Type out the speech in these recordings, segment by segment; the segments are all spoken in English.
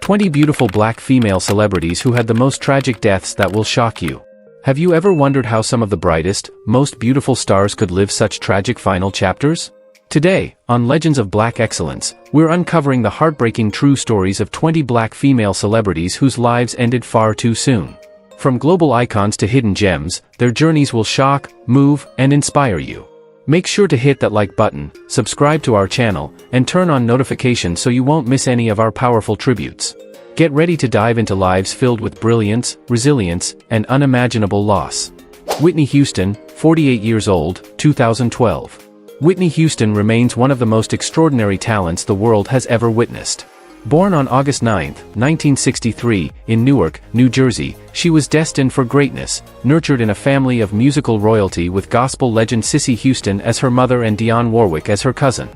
20 beautiful black female celebrities who had the most tragic deaths that will shock you. Have you ever wondered how some of the brightest, most beautiful stars could live such tragic final chapters? Today, on Legends of Black Excellence, we're uncovering the heartbreaking true stories of 20 black female celebrities whose lives ended far too soon. From global icons to hidden gems, their journeys will shock, move, and inspire you. Make sure to hit that like button, subscribe to our channel, and turn on notifications so you won't miss any of our powerful tributes. Get ready to dive into lives filled with brilliance, resilience, and unimaginable loss. Whitney Houston, 48 years old, 2012. Whitney Houston remains one of the most extraordinary talents the world has ever witnessed. Born on August 9, 1963, in Newark, New Jersey, she was destined for greatness, nurtured in a family of musical royalty with gospel legend Cissy Houston as her mother and Dionne Warwick as her cousin.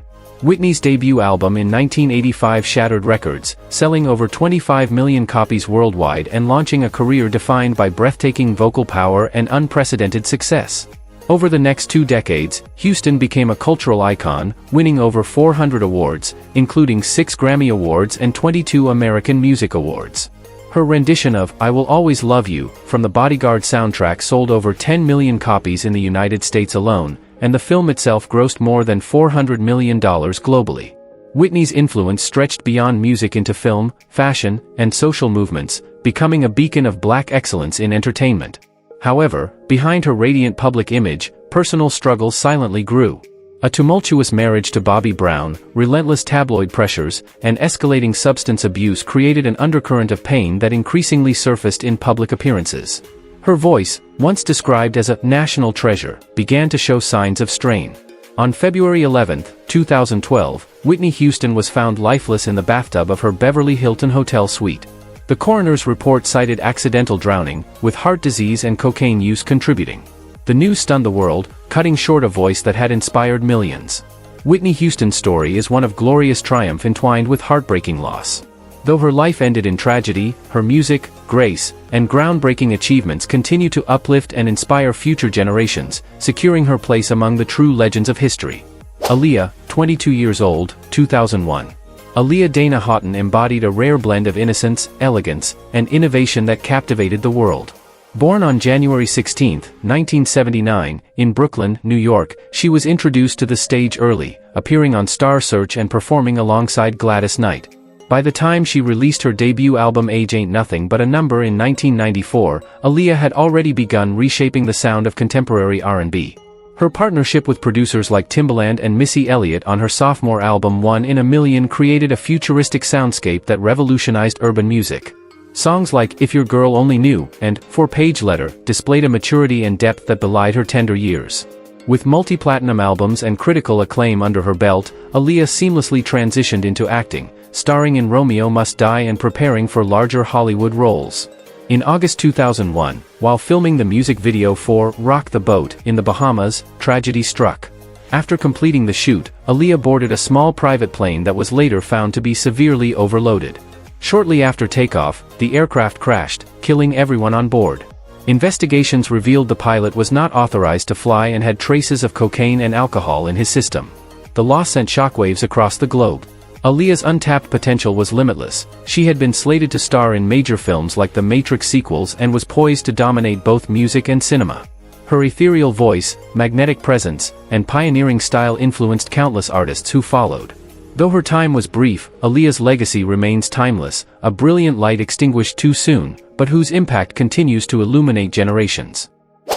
Whitney's debut album in 1985 shattered records, selling over 25 million copies worldwide and launching a career defined by breathtaking vocal power and unprecedented success. Over the next 2 decades, Houston became a cultural icon, winning over 400 awards, including 6 Grammy Awards and 22 American Music Awards. Her rendition of "I Will Always Love You" from the Bodyguard soundtrack sold over 10 million copies in the United States alone, and the film itself grossed more than $400 million globally. Whitney's influence stretched beyond music into film, fashion, and social movements, becoming a beacon of black excellence in entertainment. However, behind her radiant public image, personal struggles silently grew. A tumultuous marriage to Bobby Brown, relentless tabloid pressures, and escalating substance abuse created an undercurrent of pain that increasingly surfaced in public appearances. Her voice, once described as a national treasure, began to show signs of strain. On February 11, 2012, Whitney Houston was found lifeless in the bathtub of her Beverly Hilton hotel suite. The coroner's report cited accidental drowning, with heart disease and cocaine use contributing. The news stunned the world, cutting short a voice that had inspired millions. Whitney Houston's story is one of glorious triumph entwined with heartbreaking loss. Though her life ended in tragedy, her music, grace, and groundbreaking achievements continue to uplift and inspire future generations, securing her place among the true legends of history. Aaliyah, 22 years old, 2001. Aaliyah Dana Houghton embodied a rare blend of innocence, elegance, and innovation that captivated the world. Born on January 16, 1979, in Brooklyn, New York, she was introduced to the stage early, appearing on Star Search and performing alongside Gladys Knight. By the time she released her debut album Age Ain't Nothing But a Number in 1994, Aaliyah had already begun reshaping the sound of contemporary R&B. Her partnership with producers like Timbaland and Missy Elliott on her sophomore album One in a Million created a futuristic soundscape that revolutionized urban music. Songs like If Your Girl Only Knew and 4-Page Letter displayed a maturity and depth that belied her tender years. With multi-platinum albums and critical acclaim under her belt, Aaliyah seamlessly transitioned into acting, starring in Romeo Must Die and preparing for larger Hollywood roles. In August 2001, while filming the music video for Rock the Boat in the Bahamas, tragedy struck. After completing the shoot, Aaliyah boarded a small private plane that was later found to be severely overloaded. Shortly after takeoff, the aircraft crashed, killing everyone on board. Investigations revealed the pilot was not authorized to fly and had traces of cocaine and alcohol in his system. The loss sent shockwaves across the globe. Aaliyah's untapped potential was limitless. She had been slated to star in major films like the Matrix sequels and was poised to dominate both music and cinema. Her ethereal voice, magnetic presence, and pioneering style influenced countless artists who followed. Though her time was brief, Aaliyah's legacy remains timeless, a brilliant light extinguished too soon, but whose impact continues to illuminate generations.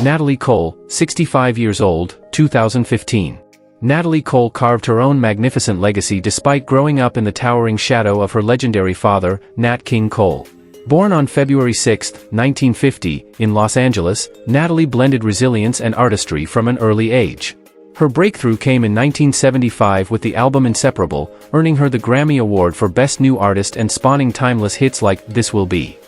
Natalie Cole, 65 years old, 2015. Natalie Cole carved her own magnificent legacy despite growing up in the towering shadow of her legendary father, Nat King Cole. Born on February 6, 1950, in Los Angeles, Natalie blended resilience and artistry from an early age. Her breakthrough came in 1975 with the album Inseparable, earning her the Grammy Award for Best New Artist and spawning timeless hits like This Will Be.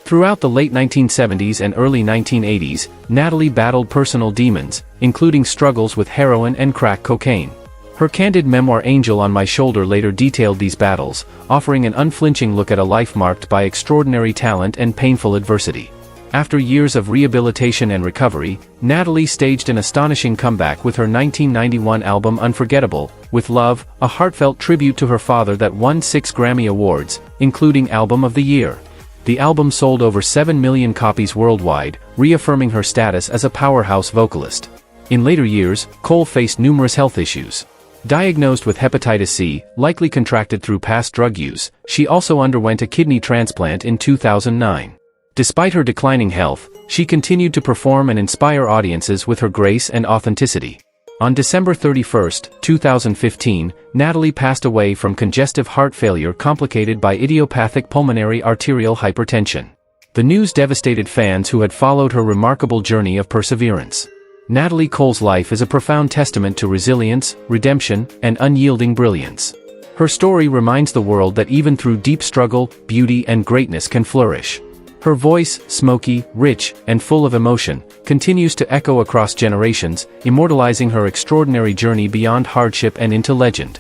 Throughout the late 1970s and early 1980s, Natalie battled personal demons, including struggles with heroin and crack cocaine. Her candid memoir Angel on My Shoulder later detailed these battles, offering an unflinching look at a life marked by extraordinary talent and painful adversity. After years of rehabilitation and recovery, Natalie staged an astonishing comeback with her 1991 album Unforgettable, With Love, a heartfelt tribute to her father that won 6 Grammy Awards, including Album of the Year. The album sold over 7 million copies worldwide, reaffirming her status as a powerhouse vocalist. In later years, Cole faced numerous health issues. Diagnosed with hepatitis C, likely contracted through past drug use, she also underwent a kidney transplant in 2009. Despite her declining health, she continued to perform and inspire audiences with her grace and authenticity. On December 31, 2015, Natalie passed away from congestive heart failure complicated by idiopathic pulmonary arterial hypertension. The news devastated fans who had followed her remarkable journey of perseverance. Natalie Cole's life is a profound testament to resilience, redemption, and unyielding brilliance. Her story reminds the world that even through deep struggle, beauty and greatness can flourish. Her voice, smoky, rich, and full of emotion, continues to echo across generations, immortalizing her extraordinary journey beyond hardship and into legend.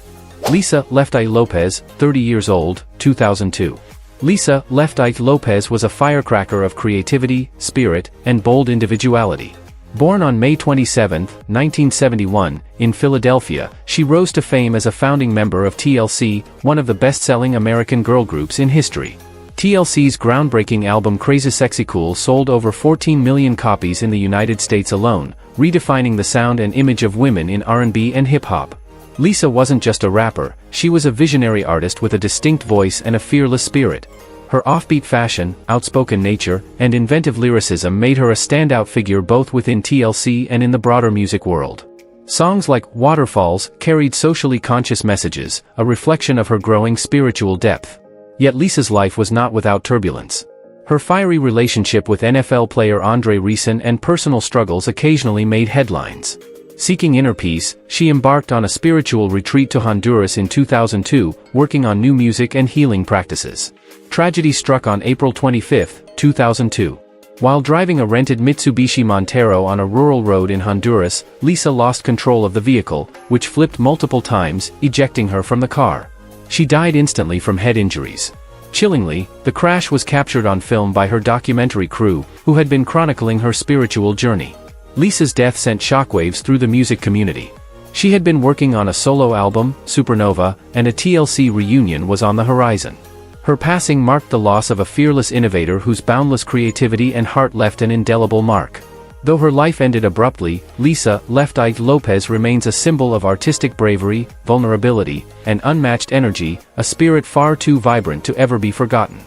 Lisa Left Eye Lopez, 30 years old, 2002. Lisa Left Eye Lopez was a firecracker of creativity, spirit, and bold individuality. Born on May 27, 1971, in Philadelphia, she rose to fame as a founding member of TLC, one of the best-selling American girl groups in history. TLC's groundbreaking album Crazy Sexy Cool sold over 14 million copies in the United States alone, redefining the sound and image of women in R&B and hip-hop. Lisa wasn't just a rapper, she was a visionary artist with a distinct voice and a fearless spirit. Her offbeat fashion, outspoken nature, and inventive lyricism made her a standout figure both within TLC and in the broader music world. Songs like Waterfalls carried socially conscious messages, a reflection of her growing spiritual depth. Yet Lisa's life was not without turbulence. Her fiery relationship with NFL player Andre Rison and personal struggles occasionally made headlines. Seeking inner peace, she embarked on a spiritual retreat to Honduras in 2002, working on new music and healing practices. Tragedy struck on April 25, 2002. While driving a rented Mitsubishi Montero on a rural road in Honduras, Lisa lost control of the vehicle, which flipped multiple times, ejecting her from the car. She died instantly from head injuries. Chillingly, the crash was captured on film by her documentary crew, who had been chronicling her spiritual journey. Lisa's death sent shockwaves through the music community. She had been working on a solo album, Supernova, and a TLC reunion was on the horizon. Her passing marked the loss of a fearless innovator whose boundless creativity and heart left an indelible mark. Though her life ended abruptly, Lisa Left Eye Lopez remains a symbol of artistic bravery, vulnerability, and unmatched energy, a spirit far too vibrant to ever be forgotten.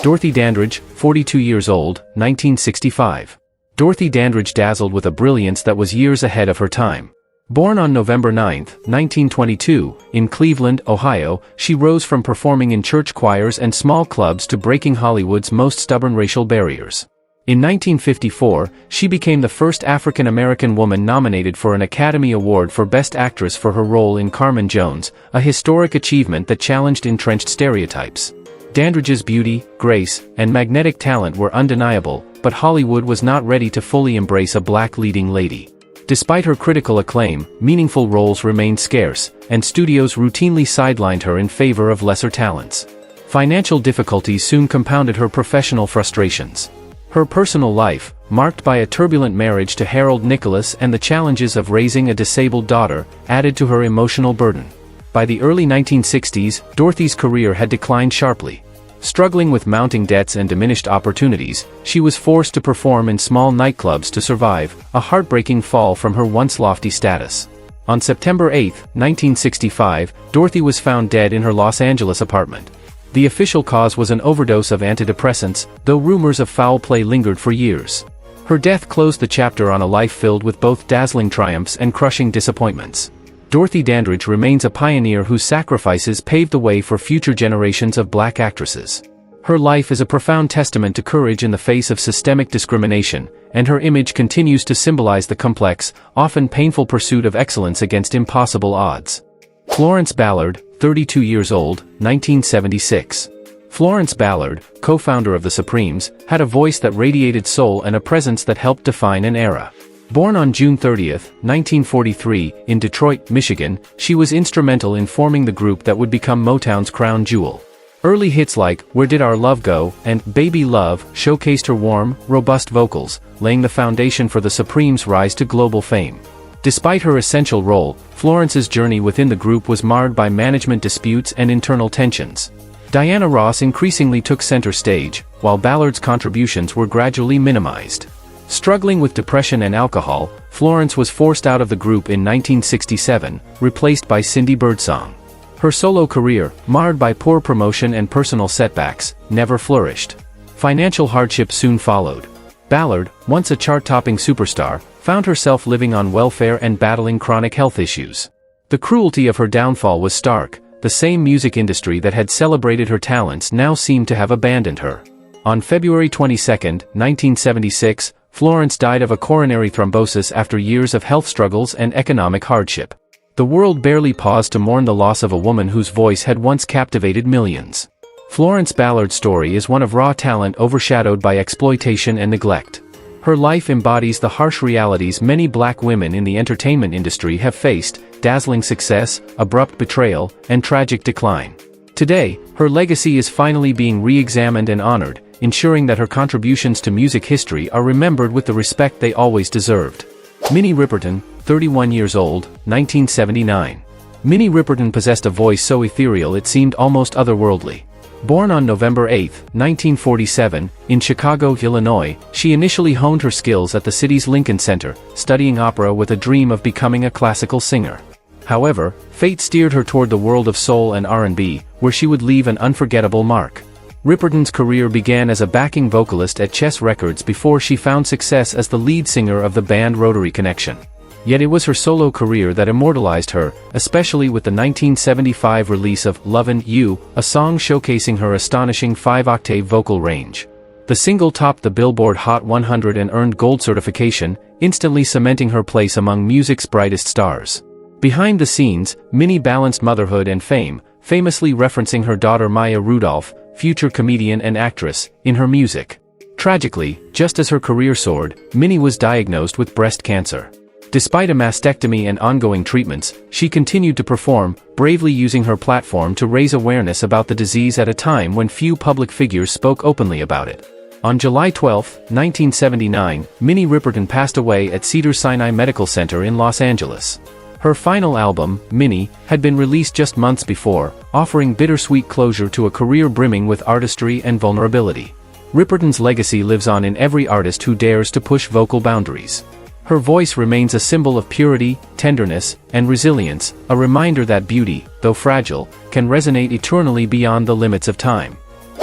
Dorothy Dandridge, 42 years old, 1965. Dorothy Dandridge dazzled with a brilliance that was years ahead of her time. Born on November 9, 1922, in Cleveland, Ohio, she rose from performing in church choirs and small clubs to breaking Hollywood's most stubborn racial barriers. In 1954, she became the first African-American woman nominated for an Academy Award for Best Actress for her role in Carmen Jones, a historic achievement that challenged entrenched stereotypes. Dandridge's beauty, grace, and magnetic talent were undeniable, but Hollywood was not ready to fully embrace a black leading lady. Despite her critical acclaim, meaningful roles remained scarce, and studios routinely sidelined her in favor of lesser talents. Financial difficulties soon compounded her professional frustrations. Her personal life, marked by a turbulent marriage to Harold Nicholas and the challenges of raising a disabled daughter, added to her emotional burden. By the early 1960s, Dorothy's career had declined sharply. Struggling with mounting debts and diminished opportunities, she was forced to perform in small nightclubs to survive, a heartbreaking fall from her once lofty status. On September 8, 1965, Dorothy was found dead in her Los Angeles apartment. The official cause was an overdose of antidepressants, though rumors of foul play lingered for years. Her death closed the chapter on a life filled with both dazzling triumphs and crushing disappointments. Dorothy Dandridge remains a pioneer whose sacrifices paved the way for future generations of black actresses. Her life is a profound testament to courage in the face of systemic discrimination, and her image continues to symbolize the complex, often painful pursuit of excellence against impossible odds. Florence Ballard, 32 years old, 1976. Florence Ballard, co-founder of the Supremes, had a voice that radiated soul and a presence that helped define an era. Born on June 30, 1943, in Detroit, Michigan, she was instrumental in forming the group that would become Motown's crown jewel. Early hits like Where Did Our Love Go and Baby Love showcased her warm, robust vocals, laying the foundation for the Supremes' rise to global fame. Despite her essential role, Florence's journey within the group was marred by management disputes and internal tensions. Diana Ross increasingly took center stage, while Ballard's contributions were gradually minimized. Struggling with depression and alcohol, Florence was forced out of the group in 1967, replaced by Cindy Birdsong. Her solo career, marred by poor promotion and personal setbacks, never flourished. Financial hardship soon followed. Ballard, once a chart-topping superstar, found herself living on welfare and battling chronic health issues. The cruelty of her downfall was stark. The same music industry that had celebrated her talents now seemed to have abandoned her. On February 22, 1976, Florence died of a coronary thrombosis after years of health struggles and economic hardship. The world barely paused to mourn the loss of a woman whose voice had once captivated millions. Florence Ballard's story is one of raw talent overshadowed by exploitation and neglect. Her life embodies the harsh realities many black women in the entertainment industry have faced: dazzling success, abrupt betrayal, and tragic decline. Today, her legacy is finally being re-examined and honored, ensuring that her contributions to music history are remembered with the respect they always deserved. Minnie Riperton, 31 years old, 1979. Minnie Riperton possessed a voice so ethereal it seemed almost otherworldly. Born on November 8, 1947, in Chicago, Illinois, she initially honed her skills at the city's Lincoln Center, studying opera with a dream of becoming a classical singer. However, fate steered her toward the world of soul and R&B, where she would leave an unforgettable mark. Riperton's career began as a backing vocalist at Chess Records before she found success as the lead singer of the band Rotary Connection. Yet it was her solo career that immortalized her, especially with the 1975 release of Lovin' You, a song showcasing her astonishing 5-octave vocal range. The single topped the Billboard Hot 100 and earned gold certification, instantly cementing her place among music's brightest stars. Behind the scenes, Minnie balanced motherhood and fame, famously referencing her daughter Maya Rudolph, future comedian and actress, in her music. Tragically, just as her career soared, Minnie was diagnosed with breast cancer. Despite a mastectomy and ongoing treatments, she continued to perform, bravely using her platform to raise awareness about the disease at a time when few public figures spoke openly about it. On July 12, 1979, Minnie Riperton passed away at Cedars-Sinai Medical Center in Los Angeles. Her final album, Minnie, had been released just months before, offering bittersweet closure to a career brimming with artistry and vulnerability. Riperton's legacy lives on in every artist who dares to push vocal boundaries. Her voice remains a symbol of purity, tenderness, and resilience, a reminder that beauty, though fragile, can resonate eternally beyond the limits of time.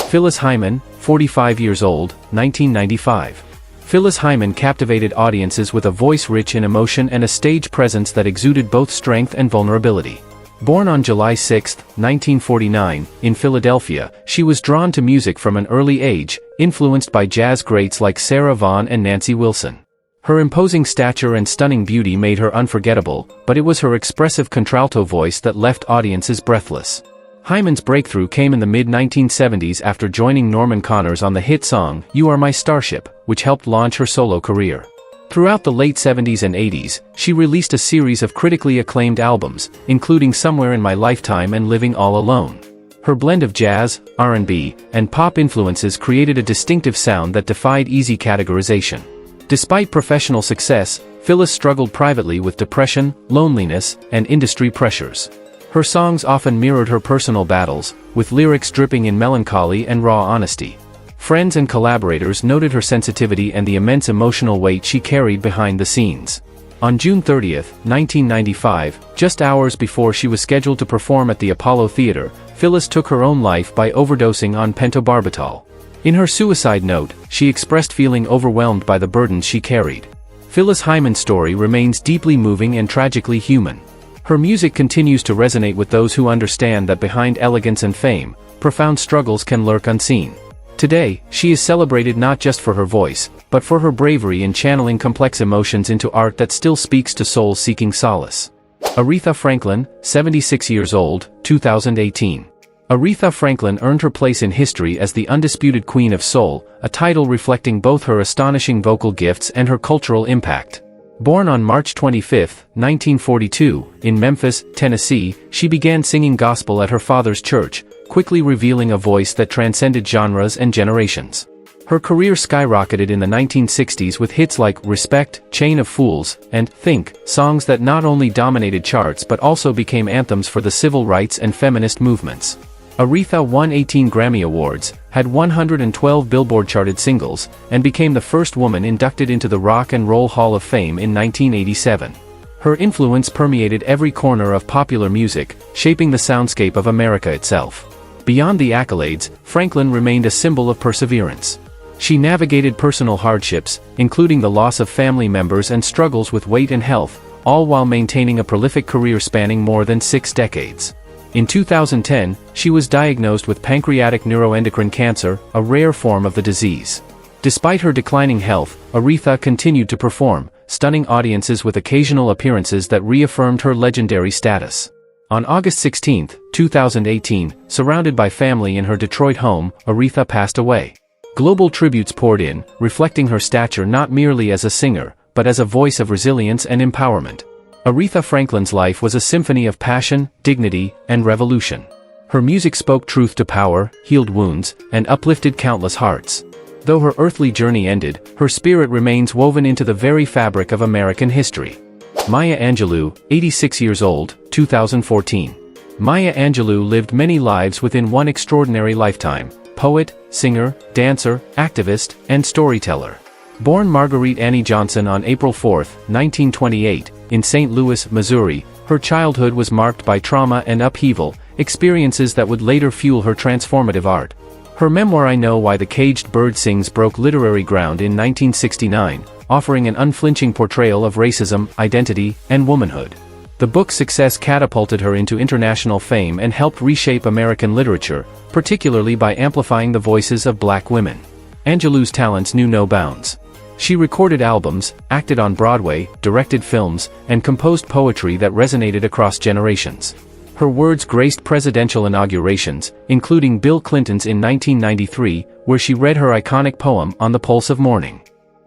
Phyllis Hyman, 45 years old, 1995. Phyllis Hyman captivated audiences with a voice rich in emotion and a stage presence that exuded both strength and vulnerability. Born on July 6, 1949, in Philadelphia, she was drawn to music from an early age, influenced by jazz greats like Sarah Vaughan and Nancy Wilson. Her imposing stature and stunning beauty made her unforgettable, but it was her expressive contralto voice that left audiences breathless. Hyman's breakthrough came in the mid-1970s after joining Norman Connors on the hit song, You Are My Starship, which helped launch her solo career. Throughout the late 70s and 80s, she released a series of critically acclaimed albums, including Somewhere in My Lifetime and Living All Alone. Her blend of jazz, R&B, and pop influences created a distinctive sound that defied easy categorization. Despite professional success, Phyllis struggled privately with depression, loneliness, and industry pressures. Her songs often mirrored her personal battles, with lyrics dripping in melancholy and raw honesty. Friends and collaborators noted her sensitivity and the immense emotional weight she carried behind the scenes. On June 30, 1995, just hours before she was scheduled to perform at the Apollo Theater, Phyllis took her own life by overdosing on pentobarbital. In her suicide note, she expressed feeling overwhelmed by the burdens she carried. Phyllis Hyman's story remains deeply moving and tragically human. Her music continues to resonate with those who understand that behind elegance and fame, profound struggles can lurk unseen. Today, she is celebrated not just for her voice, but for her bravery in channeling complex emotions into art that still speaks to souls seeking solace. Aretha Franklin, 76 years old, 2018. Aretha Franklin earned her place in history as the undisputed Queen of Soul, a title reflecting both her astonishing vocal gifts and her cultural impact. Born on March 25, 1942, in Memphis, Tennessee, she began singing gospel at her father's church, quickly revealing a voice that transcended genres and generations. Her career skyrocketed in the 1960s with hits like Respect, Chain of Fools, and Think, songs that not only dominated charts but also became anthems for the civil rights and feminist movements. Aretha won 18 Grammy Awards, had 112 Billboard-charted singles, and became the first woman inducted into the Rock and Roll Hall of Fame in 1987. Her influence permeated every corner of popular music, shaping the soundscape of America itself. Beyond the accolades, Franklin remained a symbol of perseverance. She navigated personal hardships, including the loss of family members and struggles with weight and health, all while maintaining a prolific career spanning more than 6 decades. In 2010, she was diagnosed with pancreatic neuroendocrine cancer, a rare form of the disease. Despite her declining health, Aretha continued to perform, stunning audiences with occasional appearances that reaffirmed her legendary status. On August 16, 2018, surrounded by family in her Detroit home, Aretha passed away. Global tributes poured in, reflecting her stature not merely as a singer, but as a voice of resilience and empowerment. Aretha Franklin's life was a symphony of passion, dignity, and revolution. Her music spoke truth to power, healed wounds, and uplifted countless hearts. Though her earthly journey ended, her spirit remains woven into the very fabric of American history. Maya Angelou, 86 years old, 2014. Maya Angelou lived many lives within one extraordinary lifetime: poet, singer, dancer, activist, and storyteller. Born Marguerite Annie Johnson on April 4, 1928, in St. Louis, Missouri, her childhood was marked by trauma and upheaval, experiences that would later fuel her transformative art. Her memoir I Know Why the Caged Bird Sings broke literary ground in 1969, offering an unflinching portrayal of racism, identity, and womanhood. The book's success catapulted her into international fame and helped reshape American literature, particularly by amplifying the voices of Black women. Angelou's talents knew no bounds. She recorded albums, acted on Broadway, directed films, and composed poetry that resonated across generations. Her words graced presidential inaugurations, including Bill Clinton's in 1993, where she read her iconic poem On the Pulse of Morning.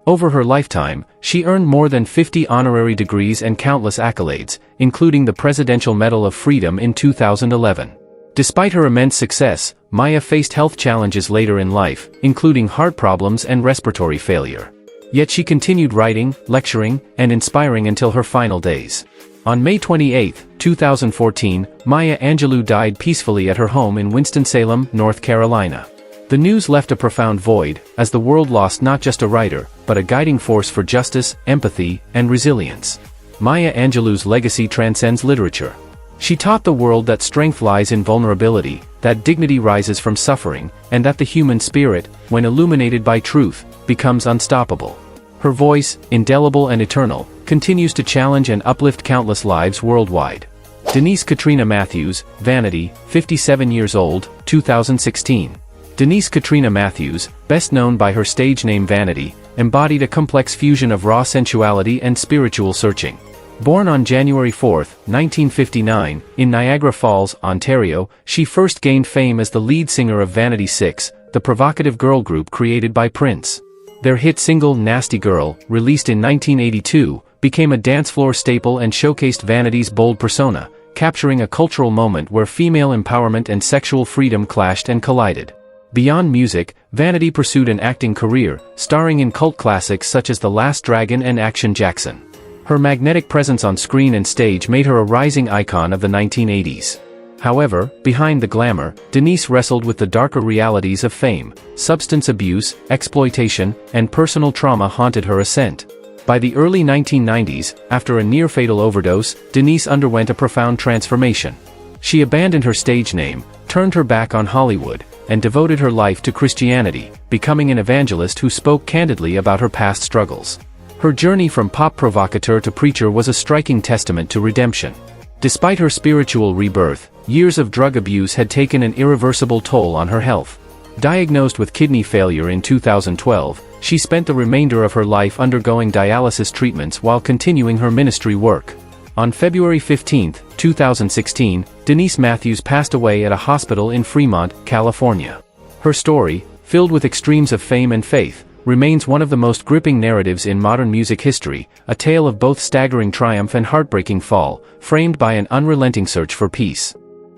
Over her lifetime, she earned more than 50 honorary degrees and countless accolades, including the Presidential Medal of Freedom in 2011. Despite her immense success, Maya faced health challenges later in life, including heart problems and respiratory failure. Yet she continued writing, lecturing, and inspiring until her final days. On May 28, 2014, Maya Angelou died peacefully at her home in Winston-Salem, North Carolina. The news left a profound void, as the world lost not just a writer, but a guiding force for justice, empathy, and resilience. Maya Angelou's legacy transcends literature. She taught the world that strength lies in vulnerability, that dignity rises from suffering, and that the human spirit, when illuminated by truth, becomes unstoppable. Her voice, indelible and eternal, continues to challenge and uplift countless lives worldwide. Denise Katrina Matthews, Vanity, 57 years old, 2016. Denise Katrina Matthews, best known by her stage name Vanity, embodied a complex fusion of raw sensuality and spiritual searching. Born on January 4, 1959, in Niagara Falls, Ontario, she first gained fame as the lead singer of Vanity 6, the provocative girl group created by Prince. Their hit single Nasty Girl, released in 1982, became a dance floor staple and showcased Vanity's bold persona, capturing a cultural moment where female empowerment and sexual freedom clashed and collided. Beyond music, Vanity pursued an acting career, starring in cult classics such as The Last Dragon and Action Jackson. Her magnetic presence on screen and stage made her a rising icon of the 1980s. However, behind the glamour, Denise wrestled with the darker realities of fame. Substance abuse, exploitation, and personal trauma haunted her ascent. By the early 1990s, after a near-fatal overdose, Denise underwent a profound transformation. She abandoned her stage name, turned her back on Hollywood, and devoted her life to Christianity, becoming an evangelist who spoke candidly about her past struggles. Her journey from pop provocateur to preacher was a striking testament to redemption. Despite her spiritual rebirth, years of drug abuse had taken an irreversible toll on her health. Diagnosed with kidney failure in 2012, she spent the remainder of her life undergoing dialysis treatments while continuing her ministry work. On February 15, 2016, Denise Matthews passed away at a hospital in Fremont, California. Her story, filled with extremes of fame and faith, remains one of the most gripping narratives in modern music history, a tale of both staggering triumph and heartbreaking fall, framed by an unrelenting search for peace.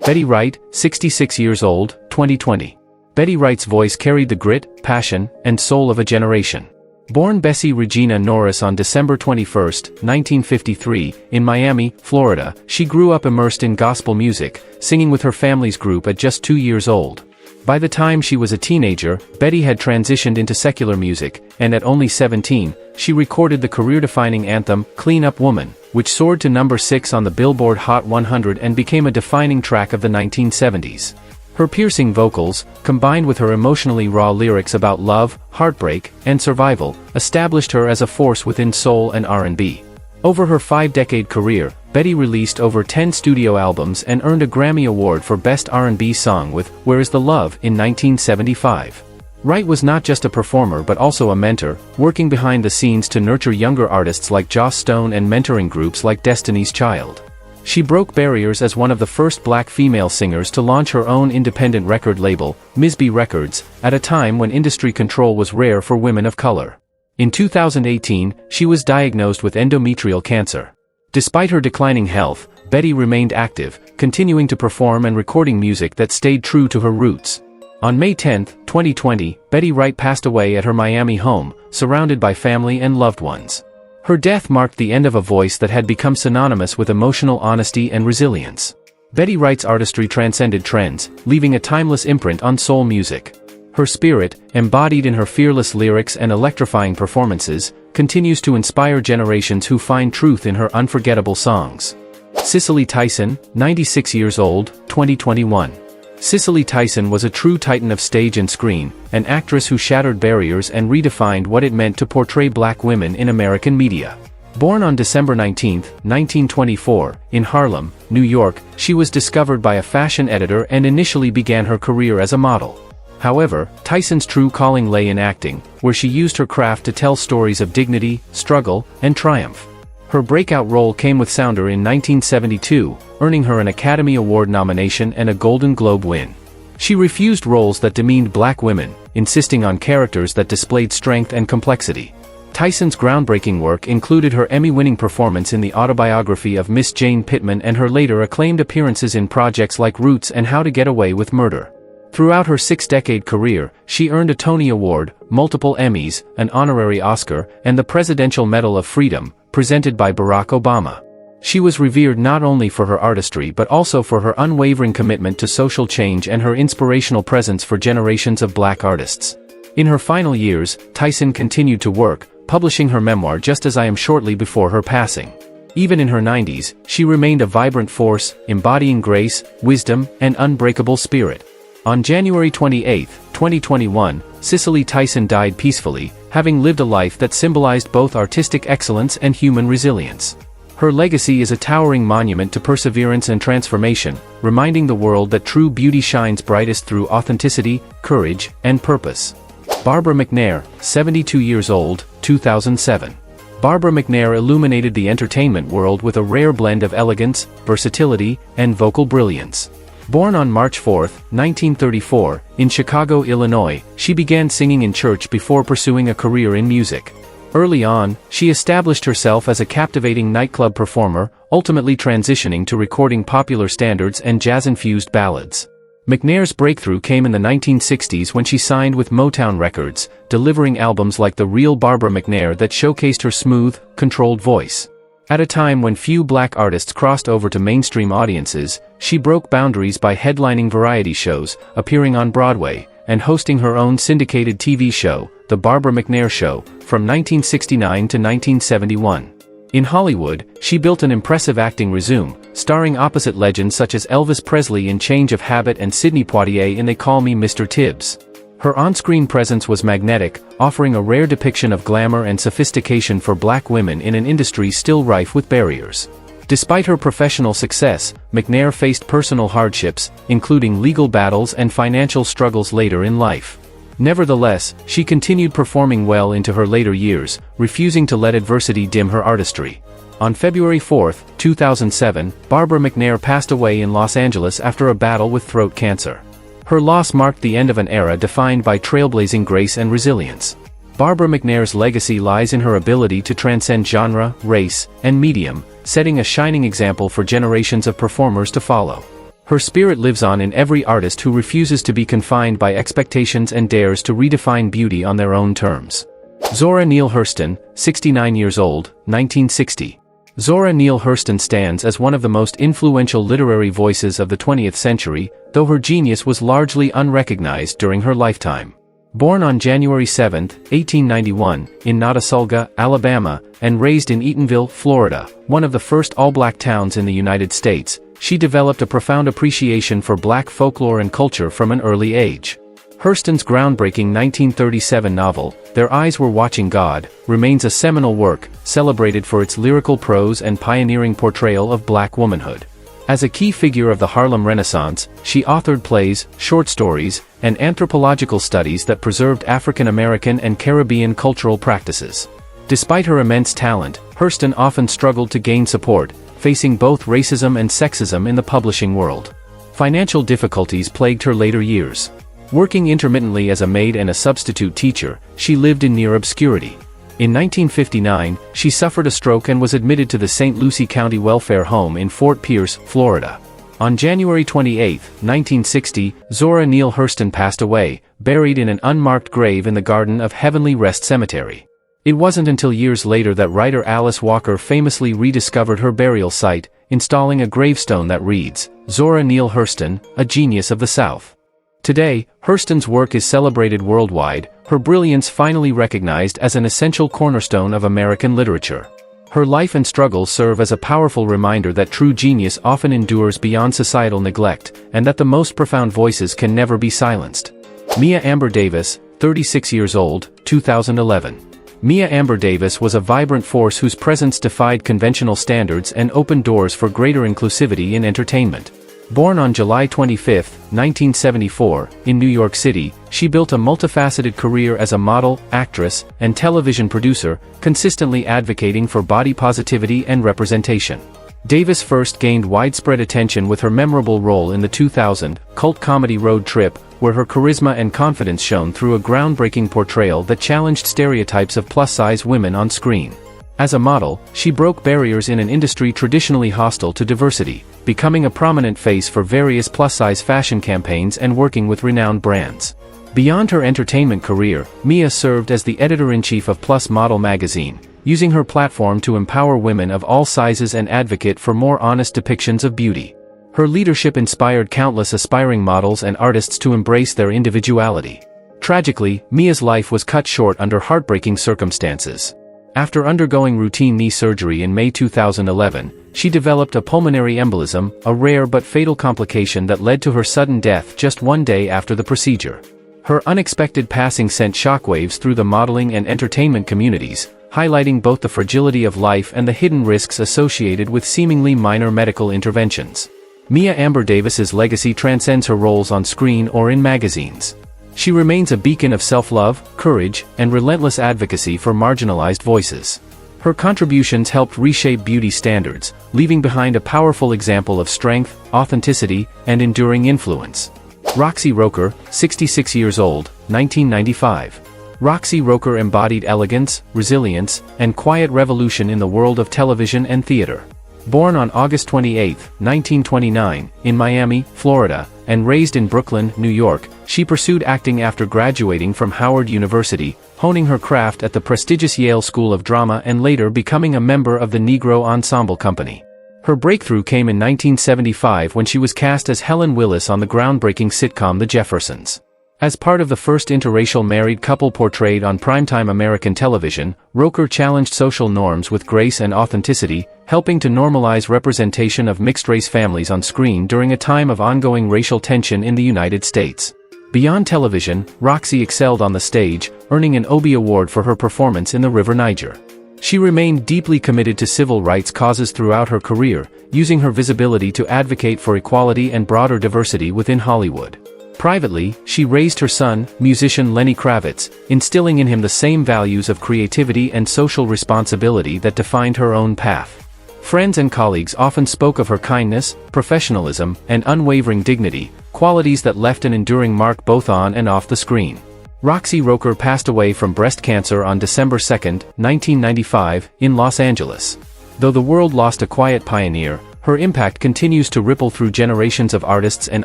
Betty Wright, 66 years old, 2020. Betty Wright's voice carried the grit, passion, and soul of a generation. Born Bessie Regina Norris on December 21, 1953, in Miami, Florida, she grew up immersed in gospel music, singing with her family's group at just 2 years old. By the time she was a teenager, Betty had transitioned into secular music, and at only 17, she recorded the career-defining anthem, "Clean Up Woman," which soared to number 6 on the Billboard Hot 100 and became a defining track of the 1970s. Her piercing vocals, combined with her emotionally raw lyrics about love, heartbreak, and survival, established her as a force within soul and R&B. Over her 5-decade career, Betty released over 10 studio albums and earned a Grammy Award for Best R&B Song with "Where Is the Love" in 1975. Wright was not just a performer but also a mentor, working behind the scenes to nurture younger artists like Joss Stone and mentoring groups like Destiny's Child. She broke barriers as one of the first black female singers to launch her own independent record label, Misby Records, at a time when industry control was rare for women of color. In 2018, she was diagnosed with endometrial cancer. Despite her declining health, Betty remained active, continuing to perform and recording music that stayed true to her roots. On May 10, 2020, Betty Wright passed away at her Miami home, surrounded by family and loved ones. Her death marked the end of a voice that had become synonymous with emotional honesty and resilience. Betty Wright's artistry transcended trends, leaving a timeless imprint on soul music. Her spirit, embodied in her fearless lyrics and electrifying performances, continues to inspire generations who find truth in her unforgettable songs. Cicely Tyson, 96 years old, 2021. Cicely Tyson was a true titan of stage and screen, an actress who shattered barriers and redefined what it meant to portray black women in American media. Born on December 19, 1924, in Harlem, New York, she was discovered by a fashion editor and initially began her career as a model. However, Tyson's true calling lay in acting, where she used her craft to tell stories of dignity, struggle, and triumph. Her breakout role came with Sounder in 1972, earning her an Academy Award nomination and a Golden Globe win. She refused roles that demeaned black women, insisting on characters that displayed strength and complexity. Tyson's groundbreaking work included her Emmy-winning performance in the autobiography of Miss Jane Pittman and her later acclaimed appearances in projects like Roots and How to Get Away with Murder. Throughout her 6-decade career, she earned a Tony Award, multiple Emmys, an honorary Oscar, and the Presidential Medal of Freedom, presented by Barack Obama. She was revered not only for her artistry but also for her unwavering commitment to social change and her inspirational presence for generations of black artists. In her final years, Tyson continued to work, publishing her memoir Just As I Am shortly before her passing. Even in her 90s, she remained a vibrant force, embodying grace, wisdom, and unbreakable spirit. On January 28, 2021, Cicely Tyson died peacefully, having lived a life that symbolized both artistic excellence and human resilience. Her legacy is a towering monument to perseverance and transformation, reminding the world that true beauty shines brightest through authenticity, courage, and purpose. Barbara McNair, 72 years old, 2007. Barbara McNair illuminated the entertainment world with a rare blend of elegance, versatility, and vocal brilliance. Born on March 4, 1934, in Chicago, Illinois, she began singing in church before pursuing a career in music. Early on, she established herself as a captivating nightclub performer, ultimately transitioning to recording popular standards and jazz-infused ballads. McNair's breakthrough came in the 1960s when she signed with Motown Records, delivering albums like The Real Barbara McNair that showcased her smooth, controlled voice. At a time when few black artists crossed over to mainstream audiences, she broke boundaries by headlining variety shows, appearing on Broadway, and hosting her own syndicated TV show, The Barbara McNair Show, from 1969 to 1971. In Hollywood, she built an impressive acting resume, starring opposite legends such as Elvis Presley in Change of Habit and Sidney Poitier in They Call Me Mr. Tibbs. Her on-screen presence was magnetic, offering a rare depiction of glamour and sophistication for black women in an industry still rife with barriers. Despite her professional success, McNair faced personal hardships, including legal battles and financial struggles later in life. Nevertheless, she continued performing well into her later years, refusing to let adversity dim her artistry. On February 4, 2007, Barbara McNair passed away in Los Angeles after a battle with throat cancer. Her loss marked the end of an era defined by trailblazing grace and resilience. Barbara McNair's legacy lies in her ability to transcend genre, race, and medium, setting a shining example for generations of performers to follow. Her spirit lives on in every artist who refuses to be confined by expectations and dares to redefine beauty on their own terms. Zora Neale Hurston, 69 years old, 1960. Zora Neale Hurston stands as one of the most influential literary voices of the 20th century, though her genius was largely unrecognized during her lifetime. Born on January 7, 1891, in Notasulga, Alabama, and raised in Eatonville, Florida, one of the first all-black towns in the United States, she developed a profound appreciation for black folklore and culture from an early age. Hurston's groundbreaking 1937 novel, Their Eyes Were Watching God, remains a seminal work, celebrated for its lyrical prose and pioneering portrayal of black womanhood. As a key figure of the Harlem Renaissance, she authored plays, short stories, and anthropological studies that preserved African American and Caribbean cultural practices. Despite her immense talent, Hurston often struggled to gain support, facing both racism and sexism in the publishing world. Financial difficulties plagued her later years. Working intermittently as a maid and a substitute teacher, she lived in near obscurity. In 1959, she suffered a stroke and was admitted to the St. Lucie County Welfare Home in Fort Pierce, Florida. On January 28, 1960, Zora Neale Hurston passed away, buried in an unmarked grave in the Garden of Heavenly Rest Cemetery. It wasn't until years later that writer Alice Walker famously rediscovered her burial site, installing a gravestone that reads, "Zora Neale Hurston, a genius of the South." Today, Hurston's work is celebrated worldwide, her brilliance finally recognized as an essential cornerstone of American literature. Her life and struggles serve as a powerful reminder that true genius often endures beyond societal neglect, and that the most profound voices can never be silenced. Mia Amber Davis, 36 years old, 2011. Mia Amber Davis was a vibrant force whose presence defied conventional standards and opened doors for greater inclusivity in entertainment. Born on July 25, 1974, in New York City, she built a multifaceted career as a model, actress, and television producer, consistently advocating for body positivity and representation. Davis first gained widespread attention with her memorable role in the 2000 cult comedy Road Trip, where her charisma and confidence shone through a groundbreaking portrayal that challenged stereotypes of plus-size women on screen. As a model, she broke barriers in an industry traditionally hostile to diversity, becoming a prominent face for various plus-size fashion campaigns and working with renowned brands. Beyond her entertainment career, Mia served as the editor-in-chief of Plus Model magazine, using her platform to empower women of all sizes and advocate for more honest depictions of beauty. Her leadership inspired countless aspiring models and artists to embrace their individuality. Tragically, Mia's life was cut short under heartbreaking circumstances. After undergoing routine knee surgery in May 2011, she developed a pulmonary embolism, a rare but fatal complication that led to her sudden death just one day after the procedure. Her unexpected passing sent shockwaves through the modeling and entertainment communities, highlighting both the fragility of life and the hidden risks associated with seemingly minor medical interventions. Mia Amber Davis's legacy transcends her roles on screen or in magazines. She remains a beacon of self-love, courage, and relentless advocacy for marginalized voices. Her contributions helped reshape beauty standards, leaving behind a powerful example of strength, authenticity, and enduring influence. Roxy Roker, 66 years old, 1995. Roxy Roker embodied elegance, resilience, and quiet revolution in the world of television and theater. Born on August 28, 1929, in Miami, Florida, and raised in Brooklyn, New York, she pursued acting after graduating from Howard University, honing her craft at the prestigious Yale School of Drama and later becoming a member of the Negro Ensemble Company. Her breakthrough came in 1975 when she was cast as Helen Willis on the groundbreaking sitcom The Jeffersons. As part of the first interracial married couple portrayed on primetime American television, Roker challenged social norms with grace and authenticity, helping to normalize representation of mixed-race families on screen during a time of ongoing racial tension in the United States. Beyond television, Roxy excelled on the stage, earning an Obie Award for her performance in The River Niger. She remained deeply committed to civil rights causes throughout her career, using her visibility to advocate for equality and broader diversity within Hollywood. Privately, she raised her son, musician Lenny Kravitz, instilling in him the same values of creativity and social responsibility that defined her own path. Friends and colleagues often spoke of her kindness, professionalism, and unwavering dignity, qualities that left an enduring mark both on and off the screen. Roxy Roker passed away from breast cancer on December 2, 1995, in Los Angeles. Though the world lost a quiet pioneer, her impact continues to ripple through generations of artists and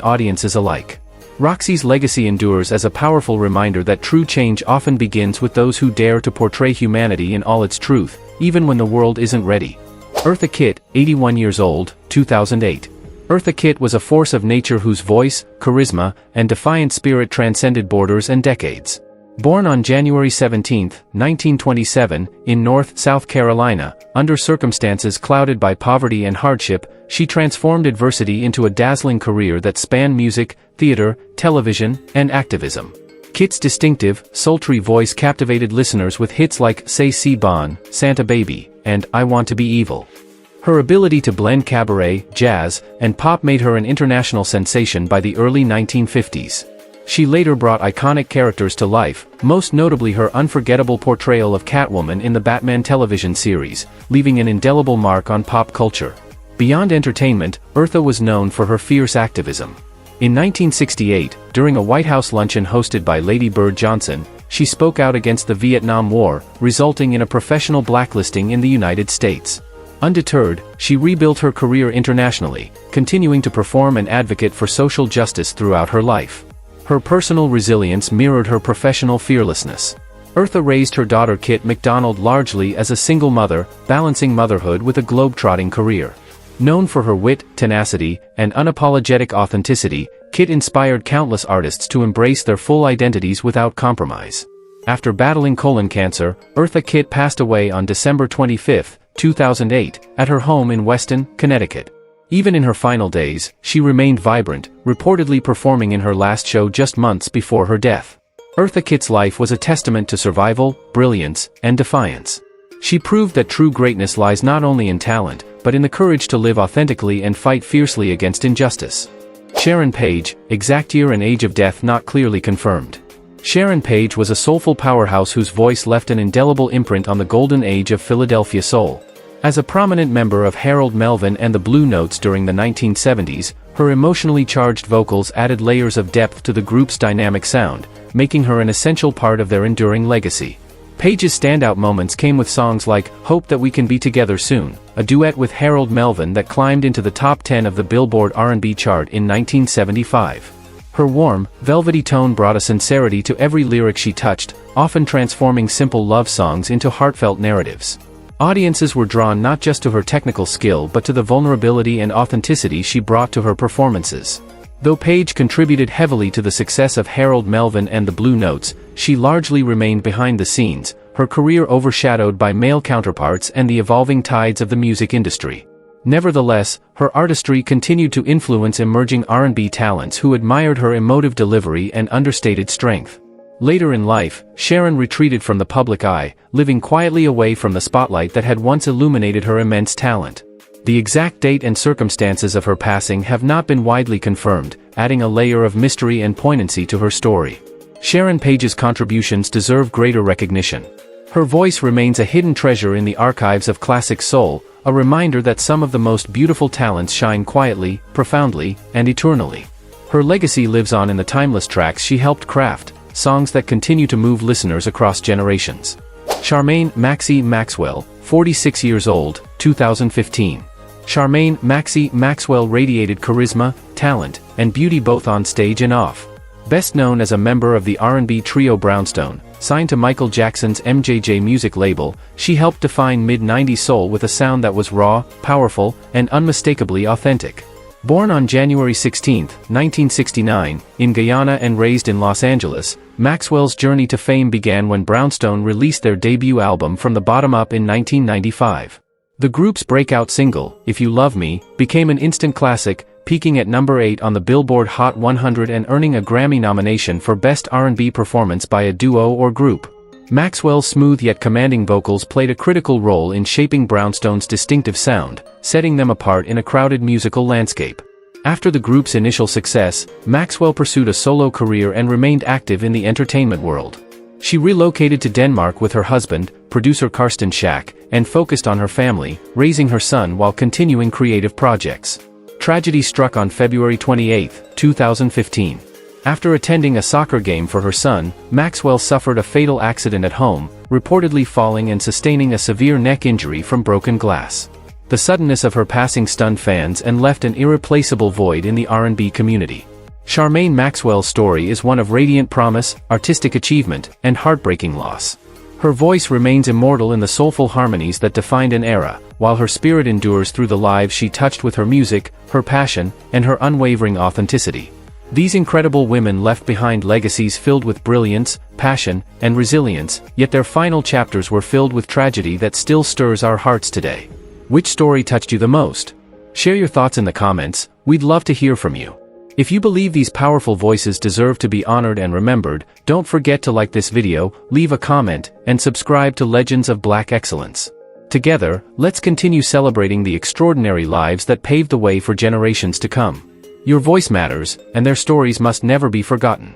audiences alike. Roxy's legacy endures as a powerful reminder that true change often begins with those who dare to portray humanity in all its truth, even when the world isn't ready. Eartha Kitt, 81 years old, 2008. Eartha Kitt was a force of nature whose voice, charisma, and defiant spirit transcended borders and decades. Born on January 17, 1927, in North, South Carolina, under circumstances clouded by poverty and hardship, she transformed adversity into a dazzling career that spanned music, theater, television, and activism. Kitt's distinctive, sultry voice captivated listeners with hits like Say Si Bon, Santa Baby, and I Want to Be Evil. Her ability to blend cabaret, jazz, and pop made her an international sensation by the early 1950s. She later brought iconic characters to life, most notably her unforgettable portrayal of Catwoman in the Batman television series, leaving an indelible mark on pop culture. Beyond entertainment, Eartha was known for her fierce activism. In 1968, during a White House luncheon hosted by Lady Bird Johnson, she spoke out against the Vietnam War, resulting in a professional blacklisting in the United States. Undeterred, she rebuilt her career internationally, continuing to perform and advocate for social justice throughout her life. Her personal resilience mirrored her professional fearlessness. Eartha raised her daughter Kitt McDonald largely as a single mother, balancing motherhood with a globe-trotting career. Known for her wit, tenacity, and unapologetic authenticity, Kitt inspired countless artists to embrace their full identities without compromise. After battling colon cancer, Eartha Kitt passed away on December 25, 2008, at her home in Weston, Connecticut. Even in her final days, she remained vibrant, reportedly performing in her last show just months before her death. Eartha Kitt's life was a testament to survival, brilliance, and defiance. She proved that true greatness lies not only in talent, but in the courage to live authentically and fight fiercely against injustice. Sharon Page, exact year and age of death not clearly confirmed. Sharon Page was a soulful powerhouse whose voice left an indelible imprint on the golden age of Philadelphia soul. As a prominent member of Harold Melvin and the Blue Notes during the 1970s, her emotionally charged vocals added layers of depth to the group's dynamic sound, making her an essential part of their enduring legacy. Page's standout moments came with songs like Hope That We Can Be Together Soon, a duet with Harold Melvin that climbed into the top 10 of the Billboard R&B chart in 1975. Her warm, velvety tone brought a sincerity to every lyric she touched, often transforming simple love songs into heartfelt narratives. Audiences were drawn not just to her technical skill but to the vulnerability and authenticity she brought to her performances. Though Page contributed heavily to the success of Harold Melvin and the Blue Notes, she largely remained behind the scenes, her career overshadowed by male counterparts and the evolving tides of the music industry. Nevertheless, her artistry continued to influence emerging R&B talents who admired her emotive delivery and understated strength. Later in life, Sharon retreated from the public eye, living quietly away from the spotlight that had once illuminated her immense talent. The exact date and circumstances of her passing have not been widely confirmed, adding a layer of mystery and poignancy to her story. Sharon Page's contributions deserve greater recognition. Her voice remains a hidden treasure in the archives of classic soul, a reminder that some of the most beautiful talents shine quietly, profoundly, and eternally. Her legacy lives on in the timeless tracks she helped craft, songs that continue to move listeners across generations. Charmaine Maxie Maxwell, 46 years old, 2015. Charmaine Maxie Maxwell radiated charisma, talent, and beauty both on stage and off. Best known as a member of the R&B trio Brownstone, signed to Michael Jackson's MJJ music label, she helped define mid-90s soul with a sound that was raw, powerful, and unmistakably authentic. Born on January 16, 1969, in Guyana and raised in Los Angeles, Maxwell's journey to fame began when Brownstone released their debut album From the Bottom Up in 1995. The group's breakout single, If You Love Me, became an instant classic, peaking at number 8 on the Billboard Hot 100 and earning a Grammy nomination for Best R&B Performance by a Duo or Group. Maxwell's smooth yet commanding vocals played a critical role in shaping Brownstone's distinctive sound, setting them apart in a crowded musical landscape. After the group's initial success, Maxwell pursued a solo career and remained active in the entertainment world. She relocated to Denmark with her husband, producer Karsten Schack, and focused on her family, raising her son while continuing creative projects. Tragedy struck on February 28, 2015. After attending a soccer game for her son, Maxwell suffered a fatal accident at home, reportedly falling and sustaining a severe neck injury from broken glass. The suddenness of her passing stunned fans and left an irreplaceable void in the R&B community. Charmaine Maxwell's story is one of radiant promise, artistic achievement, and heartbreaking loss. Her voice remains immortal in the soulful harmonies that defined an era, while her spirit endures through the lives she touched with her music, her passion, and her unwavering authenticity. These incredible women left behind legacies filled with brilliance, passion, and resilience, yet their final chapters were filled with tragedy that still stirs our hearts today. Which story touched you the most? Share your thoughts in the comments, we'd love to hear from you. If you believe these powerful voices deserve to be honored and remembered, don't forget to like this video, leave a comment, and subscribe to Legends of Black Excellence. Together, let's continue celebrating the extraordinary lives that paved the way for generations to come. Your voice matters, and their stories must never be forgotten.